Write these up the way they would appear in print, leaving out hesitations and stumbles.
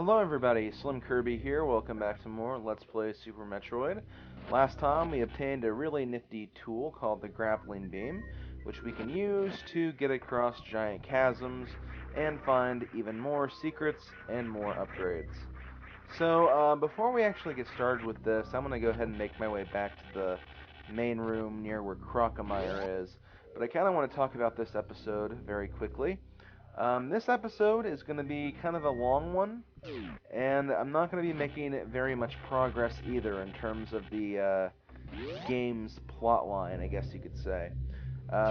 Hello everybody, Slim Kirby here, welcome back to more Let's Play Super Metroid. Last time we obtained a really nifty tool called the grappling beam, which we can use to get across giant chasms and find even more secrets and more upgrades. So, before we actually get started with this, I'm going to go ahead and make my way back to the main room near where Crocomire is. But I kind of want to talk about this episode very quickly. This episode is going to be kind of a long one, and I'm not going to be making very much progress either in terms of the game's plot line, I guess you could say.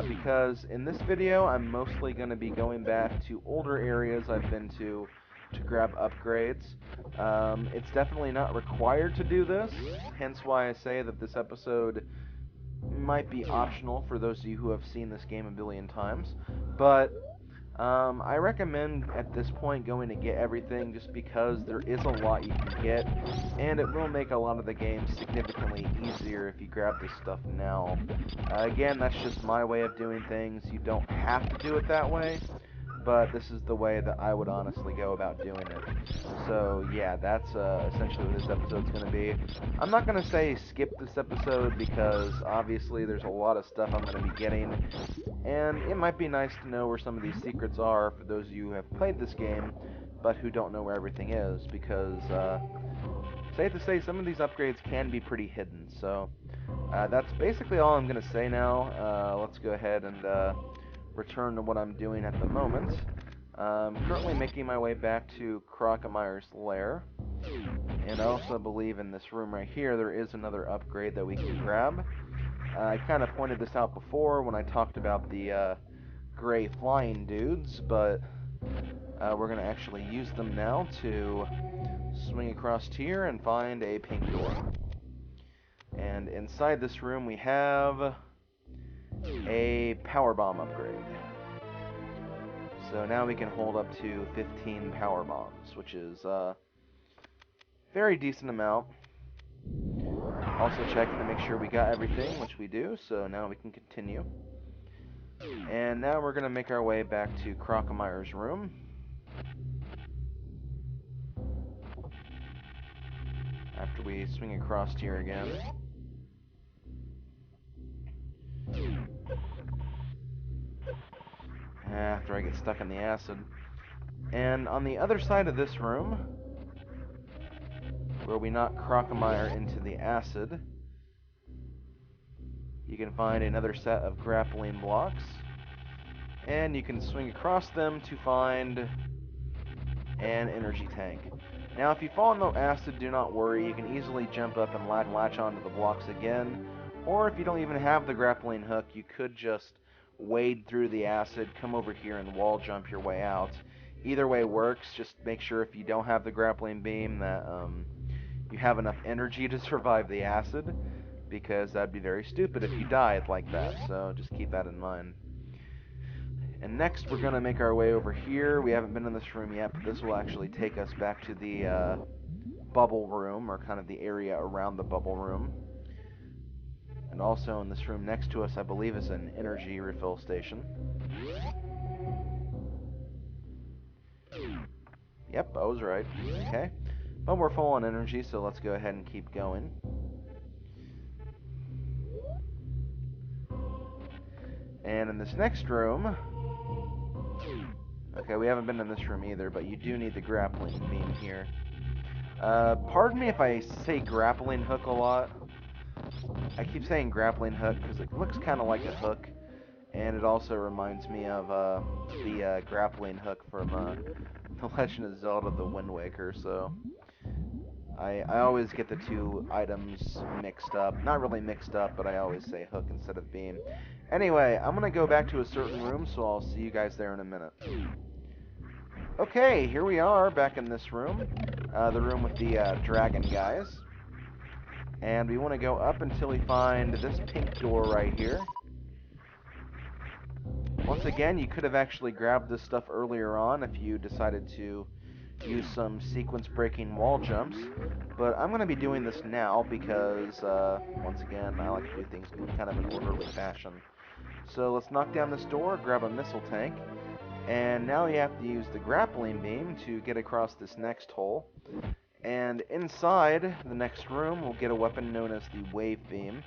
Because in this video, I'm mostly going to be going back to older areas I've been to grab upgrades. It's definitely not required to do this, hence why I say that this episode might be optional for those of you who have seen this game a billion times. But I recommend at this point going to get everything just because there is a lot you can get, and it will make a lot of the game significantly easier if you grab this stuff now. Again, that's just my way of doing things. You don't have to do it that way, but this is the way that I would honestly go about doing it. So yeah, that's essentially what this episode's going to be. I'm not going to say skip this episode because obviously there's a lot of stuff I'm going to be getting, and it might be nice to know where some of these secrets are for those of you who have played this game, but who don't know where everything is, because, safe to say, some of these upgrades can be pretty hidden. So, that's basically all I'm going to say now. Let's go ahead and return to what I'm doing at the moment. Currently making my way back to Crocomire's lair, and I also believe in this room right here there is another upgrade that we can grab. I kind of pointed this out before when I talked about the gray flying dudes, but we're going to actually use them now to swing across here and find a pink door. And inside this room we have a power bomb upgrade. So now we can hold up to 15 power bombs, which is a very decent amount. Also checking to make sure we got everything, which we do, so now we can continue. And now we're going to make our way back to Crocomire's room. After we swing across here again. After I get stuck in the acid. And on the other side of this room, where we knock Crocomire into the acid, you can find another set of grappling blocks, and you can swing across them to find an energy tank. Now, if you fall in the acid, do not worry. You can easily jump up and latch onto the blocks again, or if you don't even have the grappling hook, you could just wade through the acid, come over here and wall jump your way out. Either way works. Just make sure if you don't have the grappling beam that you have enough energy to survive the acid, because that'd be very stupid if you died like that, so just keep that in mind. And next we're going to make our way over here. We haven't been in this room yet, but this will actually take us back to the bubble room, or kind of the area around the bubble room. And also in this room next to us, I believe, is an energy refill station. Yep, I was right. Okay. But we're full on energy, so let's go ahead and keep going. And in this next room... Okay, we haven't been in this room either, but you do need the grappling beam here. Pardon me if I say grappling hook a lot. I keep saying grappling hook because it looks kind of like a hook, and it also reminds me of the grappling hook from The Legend of Zelda: The Wind Waker, so I always get the two items mixed up. Not really mixed up, but I always say hook instead of beam. Anyway, I'm going to go back to a certain room, so I'll see you guys there in a minute. Okay, here we are, back in this room. The room with the dragon guys. And we want to go up until we find this pink door right here. Once again, you could have actually grabbed this stuff earlier on if you decided to use some sequence-breaking wall jumps. But I'm going to be doing this now because, once again, I like to do things in kind of an orderly fashion. So let's knock down this door, grab a missile tank, And now you have to use the grappling beam to get across this next hole. And inside the next room, we'll get a weapon known as the wave beam.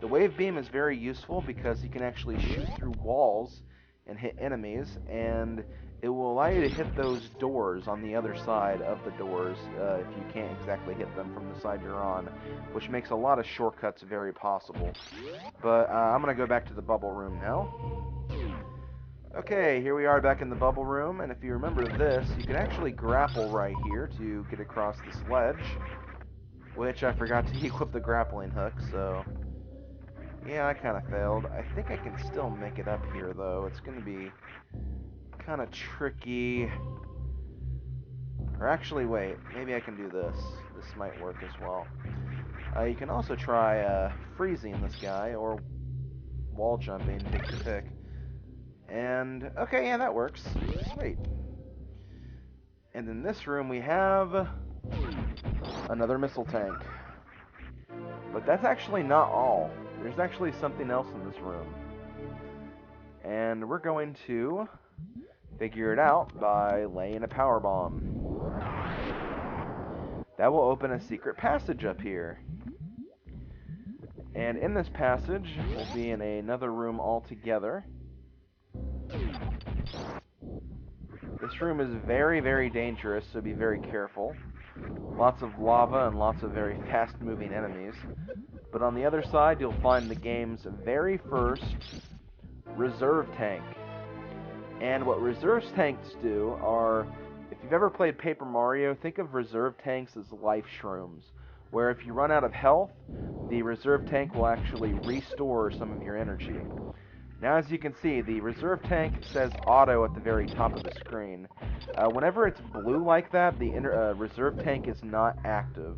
The wave beam is very useful because you can actually shoot through walls and hit enemies, and it will allow you to hit those doors on the other side of the doors if you can't exactly hit them from the side you're on, which makes a lot of shortcuts very possible. But I'm going to go back to the bubble room now. Okay, here we are back in the bubble room, and if you remember this, you can actually grapple right here to get across this ledge, which I forgot to equip the grappling hook, so yeah, I kind of failed. I think I can still make it up here, though. It's going to be kind of tricky. Or actually, wait, maybe I can do this. This might work as well. You can also try freezing this guy, or wall jumping, take your pick. And, okay, yeah, that works. Sweet. And in this room we have another missile tank. But that's actually not all. There's actually something else in this room. And we're going to figure it out by laying a power bomb. That will open a secret passage up here. And in this passage, we'll be in another room altogether. This room is very, very dangerous, so be very careful. Lots of lava and lots of very fast-moving enemies. But on the other side, you'll find the game's very first reserve tank. And what reserve tanks do are, if you've ever played Paper Mario, think of reserve tanks as life shrooms, where if you run out of health, the reserve tank will actually restore some of your energy. Now, as you can see, the reserve tank says auto at the very top of the screen. Whenever it's blue like that, the reserve tank is not active.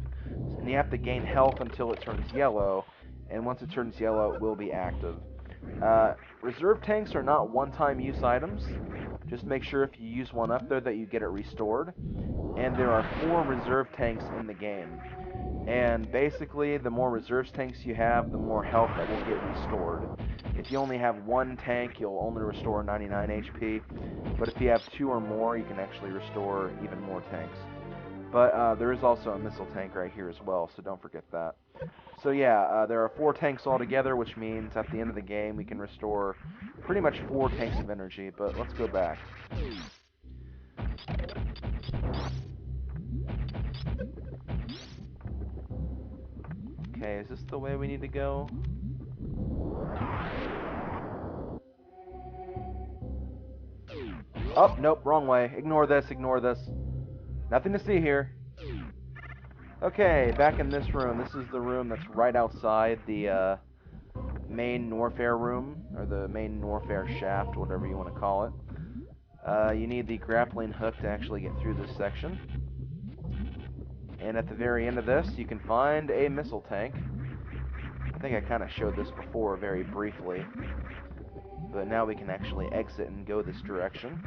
And you have to gain health until it turns yellow, and once it turns yellow, it will be active. Reserve tanks are not one-time use items. Just make sure if you use one up there that you get it restored. And there are 4 reserve tanks in the game. And basically, the more reserve tanks you have, the more health that will get restored. If you only have one tank, you'll only restore 99 HP. But if you have 2 or more, you can actually restore even more tanks. But there is also a missile tank right here as well, so don't forget that. So yeah, there are 4 tanks altogether, which means at the end of the game we can restore pretty much 4 tanks of energy, but let's go back. Okay, is this the way we need to go? Oh, nope, wrong way. Ignore this, ignore this. Nothing to see here. Okay, back in this room. This is the room that's right outside the main Norfair room, or the main Norfair shaft, whatever you want to call it. You need the grappling hook to actually get through this section. And at the very end of this, you can find a missile tank. I think I kind of showed this before very briefly. But now we can actually exit and go this direction.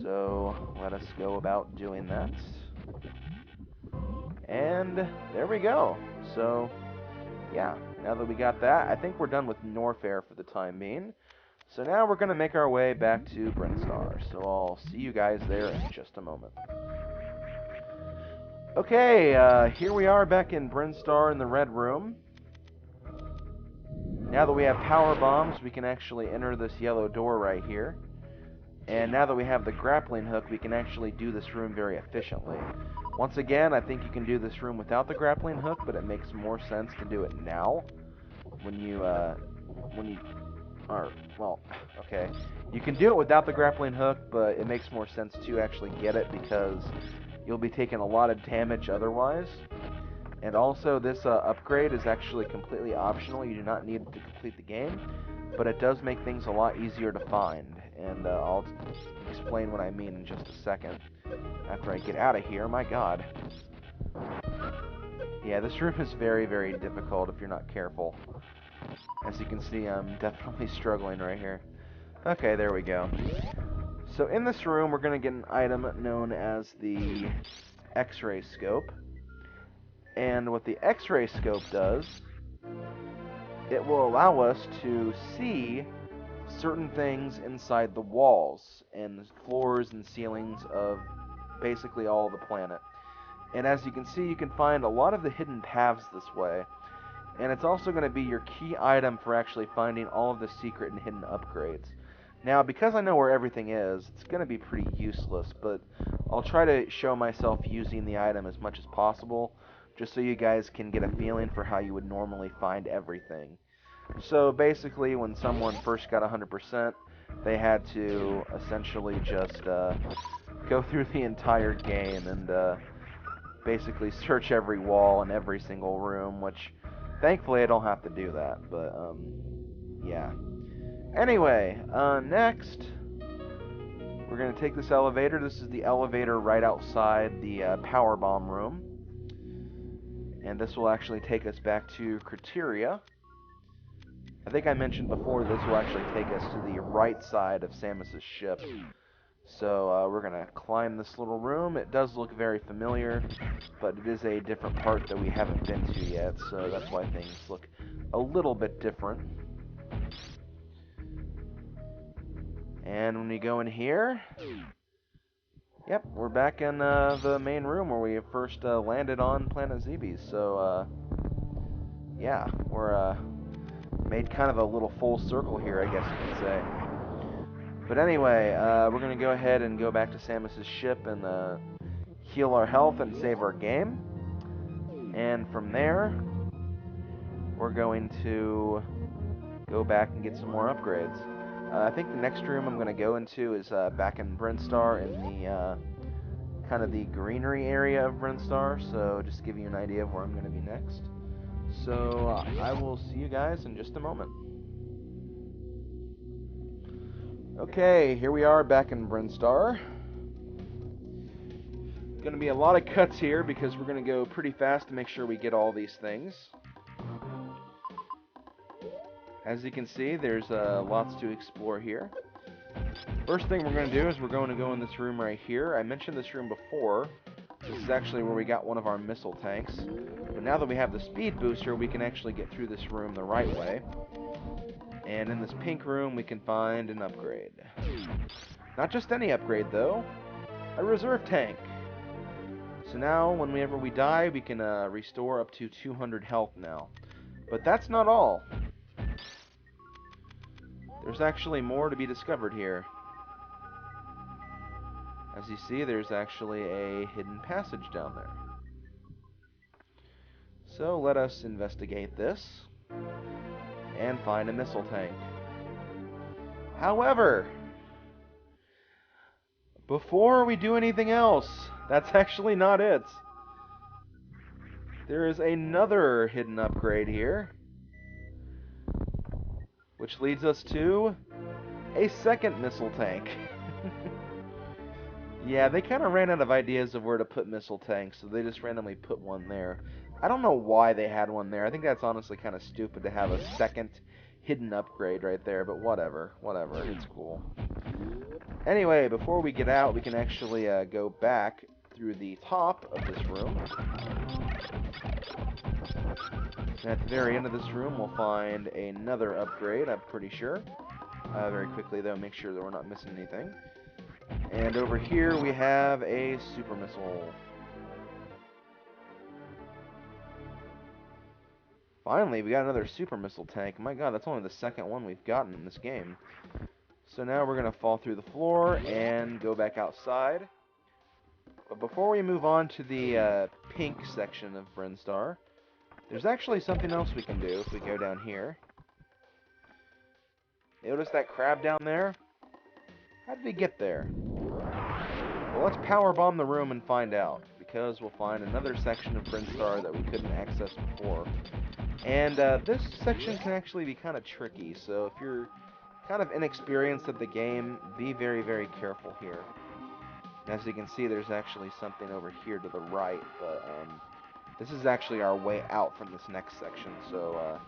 So, let us go about doing that. And there we go. So, yeah, now that we got that, I think we're done with Norfair for the time being. So now we're going to make our way back to Brinstar. So I'll see you guys there in just a moment. Okay, here we are back in Brinstar in the Red Room. Now that we have power bombs, we can actually enter this yellow door right here. And now that we have the grappling hook, we can actually do this room very efficiently. Once again, I think you can do this room without the grappling hook, but it makes more sense to do it now. Well, okay. You can do it without the grappling hook, but it makes more sense to actually get it because you'll be taking a lot of damage otherwise. And also, this upgrade is actually completely optional. You do not need it to complete the game, but it does make things a lot easier to find. And I'll explain what I mean in just a second after I get out of here. My god. Yeah, this room is very, very difficult if you're not careful. As you can see, I'm definitely struggling right here. Okay, there we go. So in this room, we're going to get an item known as the X-ray scope. And what the X-ray scope does, it will allow us to see certain things inside the walls and the floors and ceilings of basically all of the planet. And as you can see, you can find a lot of the hidden paths this way. And it's also going to be your key item for actually finding all of the secret and hidden upgrades. Now, because I know where everything is, it's going to be pretty useless, but I'll try to show myself using the item as much as possible, just so you guys can get a feeling for how you would normally find everything. So basically, when someone first got 100%, they had to essentially just go through the entire game and basically search every wall and every single room, which thankfully I don't have to do that, but yeah. Anyway, next we're going to take this elevator. This is the elevator right outside the power bomb room, and this will actually take us back to Criteria. I think I mentioned before this will actually take us to the right side of Samus's ship. So we're going to climb this little room. It does look very familiar, but it is a different part that we haven't been to yet, so that's why things look a little bit different. And when we go in here, yep, we're back in the main room where we first landed on Planet Zebes. So, yeah, we're made kind of a little full circle here, I guess you could say. But anyway, we're going to go ahead and go back to Samus's ship and heal our health and save our game. And from there, we're going to go back and get some more upgrades. I think the next room I'm going to go into is back in Brinstar in the kind of the greenery area of Brinstar, so just to give you an idea of where I'm going to be next. So I will see you guys in just a moment. Okay, here we are back in Brinstar. Going to be a lot of cuts here because we're going to go pretty fast to make sure we get all these things. As you can see, there's lots to explore here. First thing we're going to do is we're going to go in this room right here. I mentioned this room before. This is actually where we got one of our missile tanks. But now that we have the speed booster, we can actually get through this room the right way. And in this pink room, we can find an upgrade. Not just any upgrade, though. A reserve tank. So now, whenever we die, we can restore up to 200 health now. But that's not all. There's actually more to be discovered here. As you see, there's actually a hidden passage down there. So let us investigate this and find a missile tank. However, before we do anything else, that's actually not it. There is another hidden upgrade here, which leads us to a second missile tank. Yeah, they kind of ran out of ideas of where to put missile tanks, so they just randomly put one there. I don't know why they had one there. I think that's honestly kind of stupid to have a second hidden upgrade right there, but whatever. Whatever, it's cool. Anyway, before we get out, we can actually go back through the top of this room. And at the very end of this room, we'll find another upgrade, I'm pretty sure. Very quickly, though, make sure that we're not missing anything. And over here, we have a super missile. Finally, we got another super missile tank. My god, that's only the second one we've gotten in this game. So now we're going to fall through the floor and go back outside. But before we move on to the pink section of Brinstar, there's actually something else we can do if we go down here. Notice that crab down there? How did he get there? Well, let's power bomb the room and find out, because we'll find another section of Brinstar that we couldn't access before. And this section can actually be kind of tricky, so if you're kind of inexperienced at the game, be very, very careful here. As you can see, there's actually something over here to the right, but this is actually our way out from this next section, so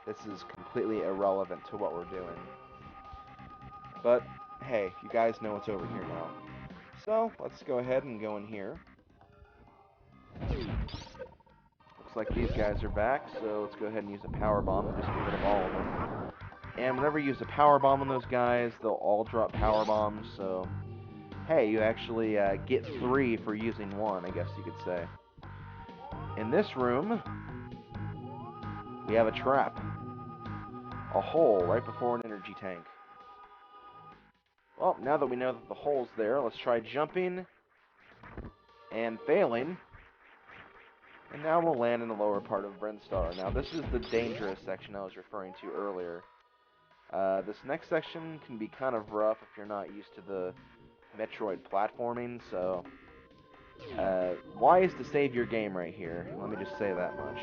this is completely irrelevant to what we're doing. But, hey, you guys know what's over here now. So, let's go ahead and go in here. Looks like these guys are back, so let's go ahead and use a power bomb and just get rid of all of them. And whenever you use a power bomb on those guys, they'll all drop power bombs. So, hey, you actually get 3 for using 1, I guess you could say. In this room, we have a trap. A hole right before an energy tank. Well, now that we know that the hole's there, let's try jumping and failing. And now we'll land in the lower part of Brinstar. Now, this is the dangerous section I was referring to earlier. This next section can be kind of rough if you're not used to the Metroid platforming, so wise to save your game right here. Let me just say that much.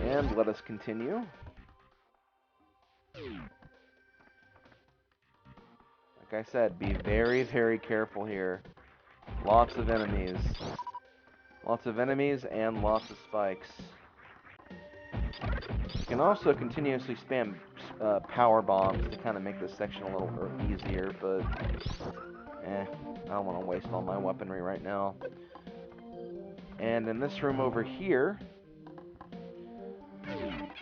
And let us continue. Like I said, be very, very careful here. Lots of enemies. Lots of enemies and lots of spikes. You can also continuously spam power bombs to kind of make this section a little easier, but I don't want to waste all my weaponry right now. And in this room over here,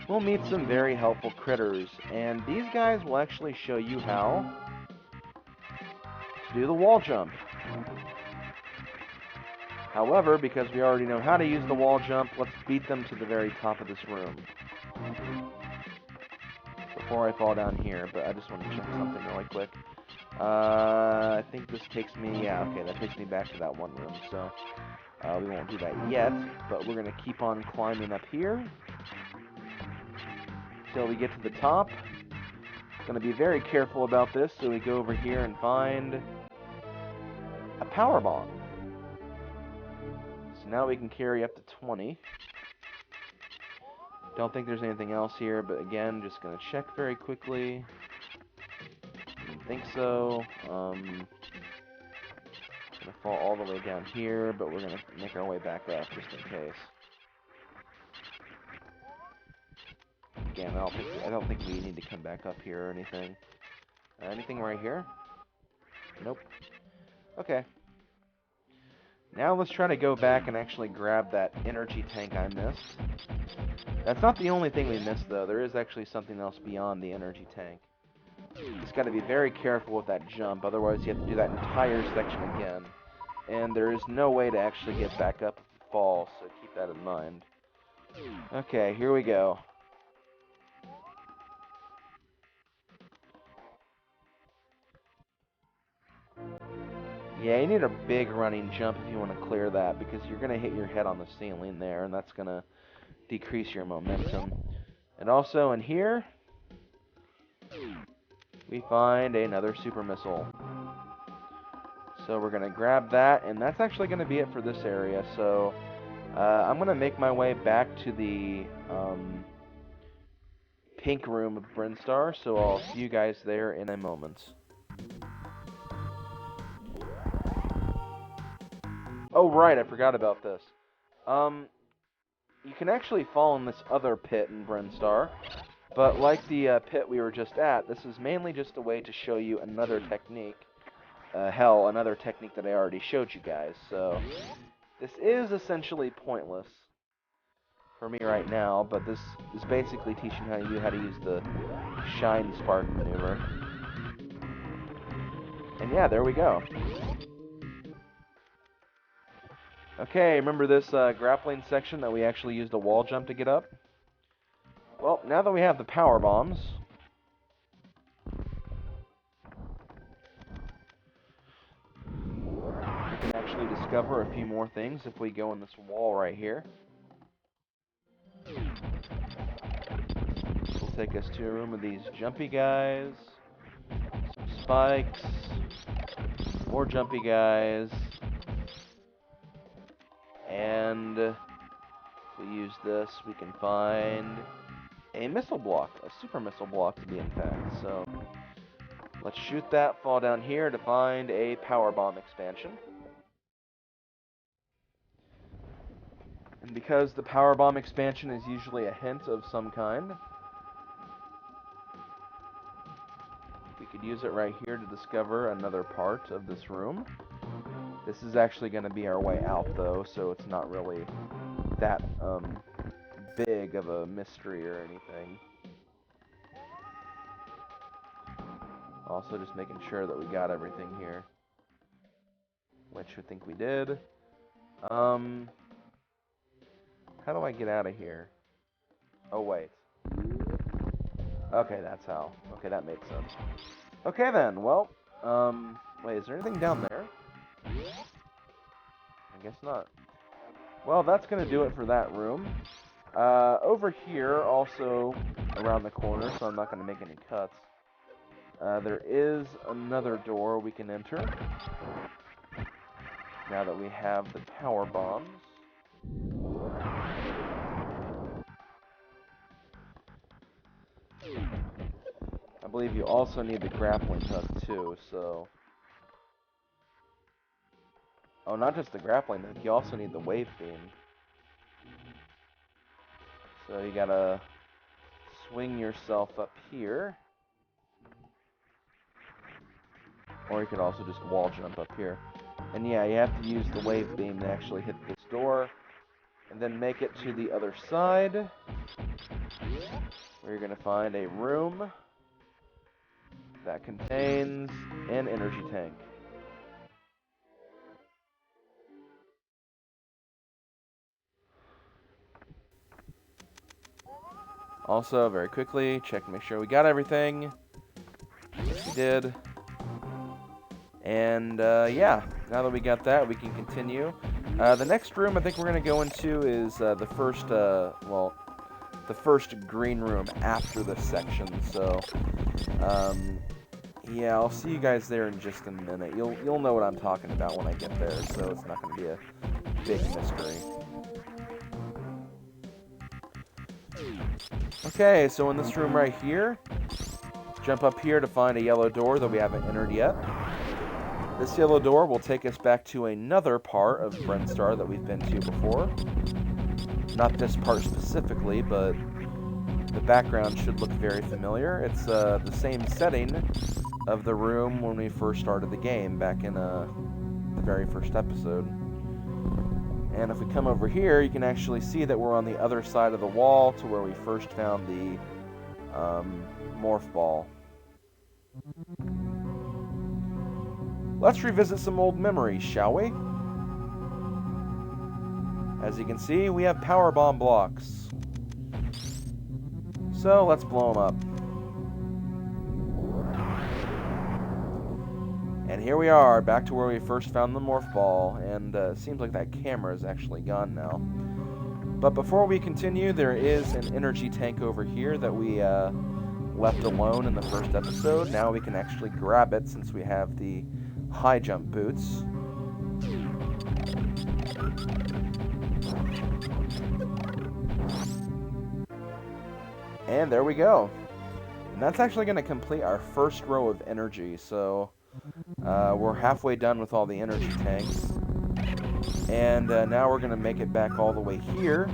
we'll meet some very helpful critters, and these guys will actually show you how to do the wall jump. However, because we already know how to use the wall jump, let's beat them to the very top of this room. Before I fall down here, but I just want to check something really quick. I think this takes me, yeah, okay, that takes me back to that one room, so we won't do that yet, but we're going to keep on climbing up here till we get to the top. Going to be very careful about this, so we go over here and find a power bomb. So now we can carry up to 20. Don't think there's anything else here, but again, just going to check very quickly. Didn't think so. Gonna fall all the way down here, but we're gonna make our way back up just in case. Again, I don't think we need to come back up here or anything. Anything right here? Nope. Okay. Now let's try to go back and actually grab that energy tank I missed. That's not the only thing we missed, though. There is actually something else beyond the energy tank. Just got to be very careful with that jump, otherwise you have to do that entire section again. And there is no way to actually get back up if you fall, so keep that in mind. Okay, here we go. Yeah, you need a big running jump if you want to clear that, because you're going to hit your head on the ceiling there, and that's going to decrease your momentum. And also in here, we find another super missile. So we're going to grab that, and that's actually going to be it for this area. So I'm going to make my way back to the pink room of Brinstar, so I'll see you guys there in a moment. Oh, right, I forgot about this. You can actually fall in this other pit in Brinstar, but like the pit we were just at, this is mainly just a way to show you another technique. Another technique that I already showed you guys, so this is essentially pointless for me right now, but this is basically teaching you how to use the Shine Spark maneuver. And yeah, there we go. Okay, remember this grappling section that we actually used a wall jump to get up? Well, now that we have the power bombs, we can actually discover a few more things if we go in this wall right here. This will take us to a room of these jumpy guys, some spikes, more jumpy guys, and if we use this, we can find a missile block, a super missile block to be in fact. So let's shoot that, fall down here to find a power bomb expansion. And because the power bomb expansion is usually a hint of some kind, we could use it right here to discover another part of this room. This is actually going to be our way out though, so it's not really that big of a mystery or anything. Also, just making sure that we got everything here, which I think we did. How do I get out of here? Oh, wait. Okay, that's how. Okay, that makes sense. Okay, then. Well, wait, is there anything down there? I guess not. Well, that's going to do it for that room. Over here, also around the corner, so I'm not going to make any cuts, there is another door we can enter, now that we have the power bombs. I believe you also need the grappling hook, too, so... Oh, not just the grappling hook, you also need the wave beam. So you gotta swing yourself up here. Or you could also just wall jump up here. And yeah, you have to use the wave beam to actually hit this door. And then make it to the other side, where you're gonna find a room that contains an energy tank. Also, very quickly, check to make sure we got everything. Yes, we did. And, yeah, now that we got that, we can continue. The next room I think we're going to go into is the first green room after this section. So, yeah, I'll see you guys there in just a minute. You'll know what I'm talking about when I get there, so it's not going to be a big mystery. Okay, so in this room right here, jump up here to find a yellow door that we haven't entered yet. This yellow door will take us back to another part of Brinstar that we've been to before. Not this part specifically, but the background should look very familiar. It's the same setting of the room when we first started the game back in the very first episode. And if we come over here, you can actually see that we're on the other side of the wall to where we first found the morph ball. Let's revisit some old memories, shall we? As you can see, we have power bomb blocks. So let's blow them up. And here we are, back to where we first found the morph ball, and it seems like that camera is actually gone now. But before we continue, there is an energy tank over here that we left alone in the first episode. Now we can actually grab it since we have the high jump boots. And there we go. And that's actually going to complete our first row of energy, so we're halfway done with all the energy tanks. And now we're going to make it back all the way here.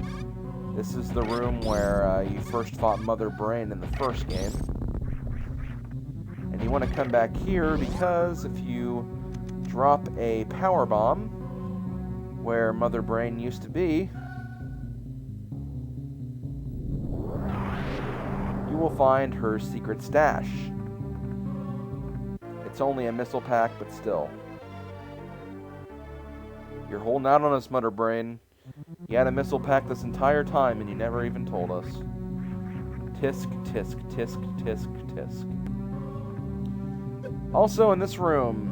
This is the room where you first fought Mother Brain in the first game. And you want to come back here because if you drop a power bomb where Mother Brain used to be, you will find her secret stash. It's only a missile pack, but still. You're holding out on us, Mother Brain. You had a missile pack this entire time, and you never even told us. Tisk, tisk, tisk, tisk, tisk. Also in this room,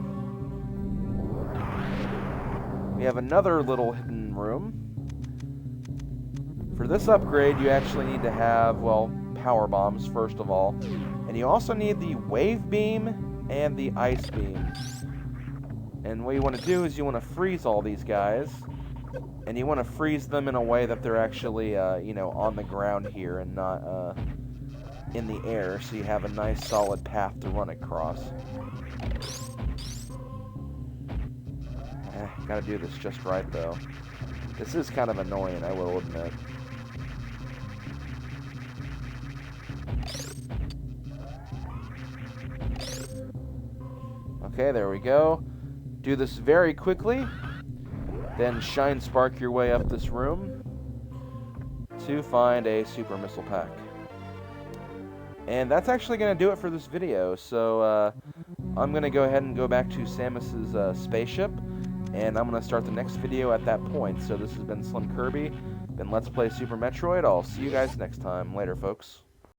we have another little hidden room. For this upgrade, you actually need to have, well, power bombs, first of all. And you also need the wave beam and the ice beam. And what you want to do is you want to freeze all these guys. And you want to freeze them in a way that they're actually, you know, on the ground here and not in the air, so you have a nice solid path to run across. Gotta do this just right, though. This is kind of annoying, I will admit. Okay, there we go. Do this very quickly. Then shine spark your way up this room to find a super missile pack. And that's actually going to do it for this video. So I'm going to go ahead and go back to Samus's spaceship, and I'm going to start the next video at that point. So this has been Slim Kirby, been Let's Play Super Metroid. I'll see you guys next time. Later, folks.